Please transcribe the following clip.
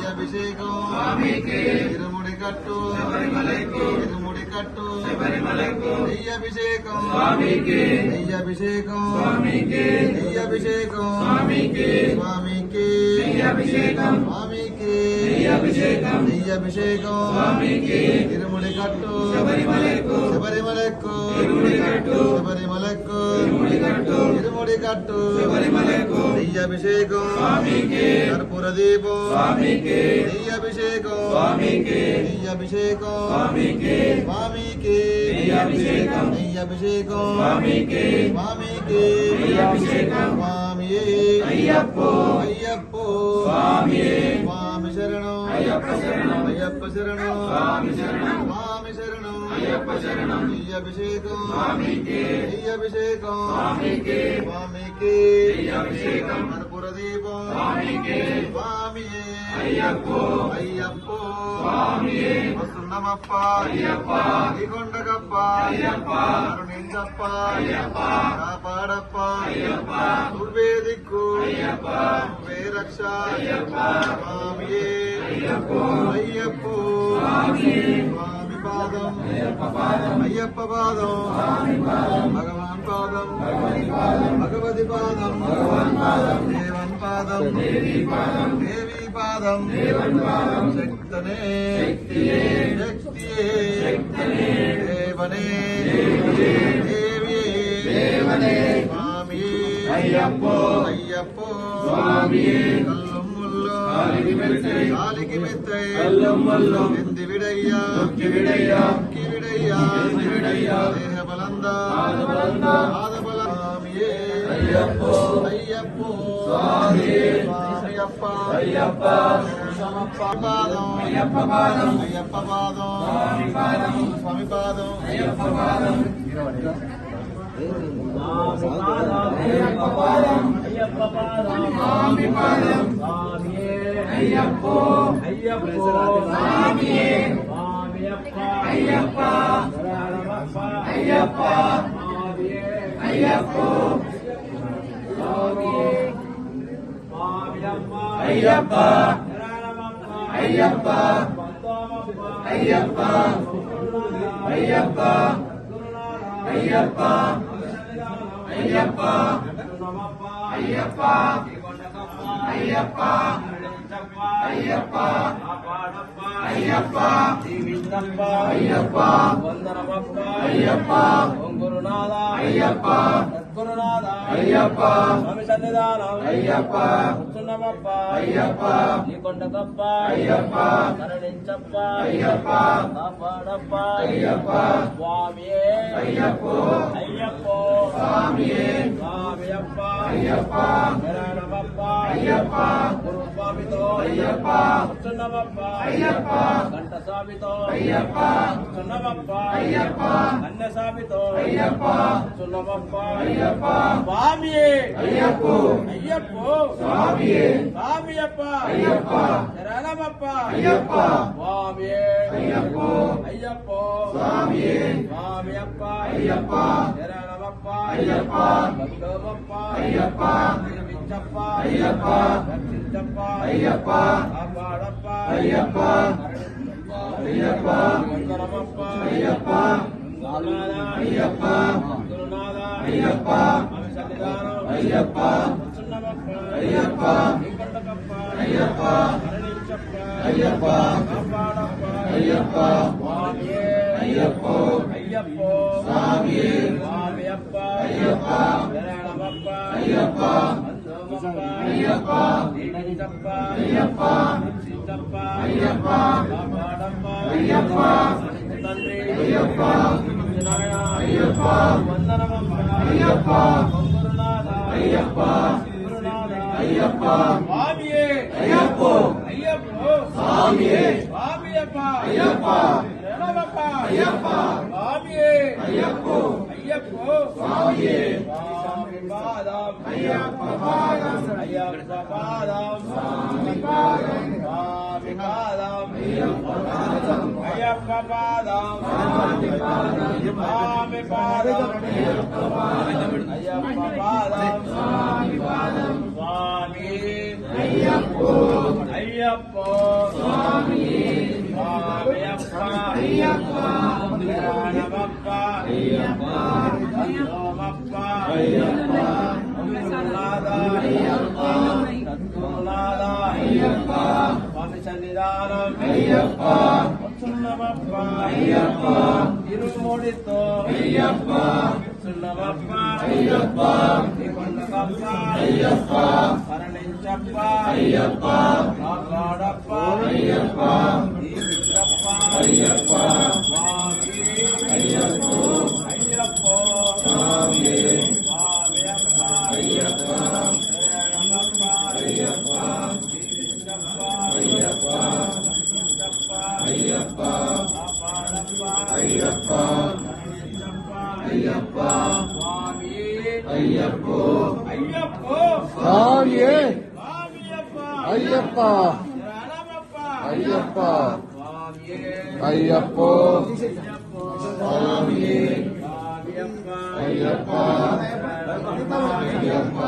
అభిషేకం ఇరుముడి కట్టు ఇరుముడి కట్టు అభిషేకం అభిషేకం అభిషేకం స్వామికి అభిషేకం స్వామికి అభిషేకం స్వామికి ఇరుముడి కట్టు శబరిమలకు శబరిమలకు ఇరుముడి కట్టు శబరిమలకు అభిషేకం స్వామికి కర్పూర దీపం స్వామికి అభిషేకం స్వామికి అభిషేకం స్వామికి స్వామికి అభిషేకం అభిషేకం స్వామికి స్వామికి అభిషేకం స్వామియే అయ్యప్పో అయ్యప్పో స్వామియే స్వామి శరణం అయ్యప్ప శరణం అయ్యప్ప శరణం స్వామి శరణం స్వామి శరణం అయ్యప్ప శరణం అభిషేకం స్వామికి అభిషేకం స్వామికి స్వామికి అభిషేకం కర్పూర దీపం స్వామికి స్వామియే అయ్యప్పో అయ్యప్పో స్వామియే వస్తున్నమప్ప అయ్యప్ప కొండగప్ప అయ్యప్ప కరుణించప్ప అయ్యప్ప కాపాడప్ప అయ్యప్ప నువ్వే దిక్కు అయ్యప్ప నువ్వే రక్ష అయ్యప్ప స్వామియే అయ్యప్పో అయ్యప్పో స్వామి పాదం అయ్యప్ప పాదం భగవాన్ పాదం భగవతి పాదం దేవన్ పాదం దేవి పాదం శక్తనే శక్తియే దేవనే దేవియే స్వామియే అయ్యప్పో అయ్యప్పో స్వామియే காலிக்கு மெத்தை எந்தி விடையா தேக பலந்தா ஆதபலமியே ஐயப்போ ஐயப்போ சுவாமியப்பா ஐயப்பா பாதம் ஐயப்ப பாதம் ஐயப்ப பாதம் சுவாமி பாதம் ஐயப்ப பாதம் ஐயப்ப பாதம் ஐயப்ப பாதம் சுவாமி பாதம் అయ్యప్పో అయ్యప్పో స్వామియే స్వామియప్ప అయ్యప్ప అయ్యప్ప అయ్యప్పో స్వామియే స్వామియప్ప అయ్యప్ప అయ్యప్ప అయ్యప్ప అయ్యప్ప అయ్యప్ప అయ్యప్ప అయ్యప్ప అయ్యప్ప అయ్యప్ప అయ్యప్ప దీవించప్ప అయ్యప్ప వందనమప్ప అయ్యప్ప ఓం గురునాథ అయ్యప్ప సద్గురునాథ అయ్యప్ప స్వామి సన్నిధానం అయ్యప్ప కూర్చున్నమప్ప అయ్యప్ప నీ కొండకప్ప అయ్యప్ప కరుణించప్ప అయ్యప్ప కాపాడప్ప అయ్యప్ప స్వామియే అయ్యప్పో అయ్యప్పో స్వామియే స్వామియప్ప అయ్యప్ప శరణమప్ప అయ్యప్ప గురు స్వామితో అయ్యప్ప కూర్చున్నమప్ప అయ్యప్ప గంట స్వామితో అయ్యప్ప కూర్చున్నమప్ప అయ్యప్ప అన్న స్వామితో అయ్యప్ప కూర్చున్నమప్ప అయ్యప్ప స్వామియే అయ్యప్పో అయ్యప్పో స్వామియే స్వామియప్ప అయ్యప్ప శరణమప్ప అయ్యప్ప స్వామియే అయ్యప్పో అయ్యప్పో స్వామియే స్వామియప్ప అయ్యప్ప శరణమప్ప అయ్యప్ప భక్తమప్ప అయ్యప్ప దీవించప్ప అయ్యప్ప రక్షించప్ప అయ్యప్ప కాపాడప్ప అయ్యప్ప అయ్యప్ప వందనమప్ప అయ్యప్ప అయ్యప్ప గురునాథ అయ్యప్ప స్వామి సన్నిధానం అయ్యప్ప కూర్చున్నమప్ప అయ్యప్ప నీ కొండకప్ప అయ్యప్ప కరుణించప్ప అయ్యప్ప కాపాడప్ప అయ్యప్ప స్వామియే అయ్యప్పో అయ్యప్పో స్వామియే స్వామియప్ప అయ్యప్ప శరణమప్ప అయ్యప్ప అయ్యప్ప దీవించప్ప అయ్యప్ప రక్షించప్ప అయ్యప్ప కాపాడప్ప అయ్యప్ప తండ్రి అయ్యప్ప అయ్యప్ప వందనమప్ప అయ్యప్ప గురునాథ అయ్యప్ప గురునాథ అయ్యప్ప స్వామియే అయ్యప్పో అయ్యప్పో స్వామియే స్వామియప్ప అయ్యప్ప శరణమప్ప అయ్యప్ప స్వామియే అయ్యప్పో అయ్యప్పో స్వామియే స్వామి పాదం అయ్యప్ప పాదం అయ్యప్ప పాదం స్వామి పాదం స్వామి పాదం అయ్యప్ప పాదం స్వామి పాదం అయ్యప్ప పాదం స్వామి అయ్యప్ప అయ్యప్ప స్వామి స్వామియప్ప అయ్యప్ప జ్ఞానమప్ప అయ్యప్ప సోమప్ప అయ్యప్ప నాద అయ్యప్ప సద్గురునాద అయ్యప్ప స్వామి సన్నిధానం అయ్యప్ప సున్నమప్ప అయ్యప్ప ఇరుముడితో అయ్యప్ప సున్నమప్ప అయ్యప్ప కొండకప్ప అయ్యప్ప మరణించప్ప అయ్యప్ప కాపాడప్ప అయ్యప్ప దీవించప్ప అయ్యప్ప స్వామి అయ్యప్ప అయ్యప్ప స్వామి స్వామియప్ప అయ్యప్ప శరణమప్ప అయ్యప్ప దీవించప్ప అయ్యప్ప రక్షించప్ప అయ్యప్ప కాపాడప్ప అయ్యప్ప మరణించప్ప అయ్యప్ప స్వామి అయ్యప్ప అయ్యప్ప స్వామి స్వామియప్ప అయ్యప్ప శరణమప్ప అయ్యప్ప స్వామి అయ్యప్ప స్వామి స్వామియప్ప అయ్యప్ప అయ్యప్ప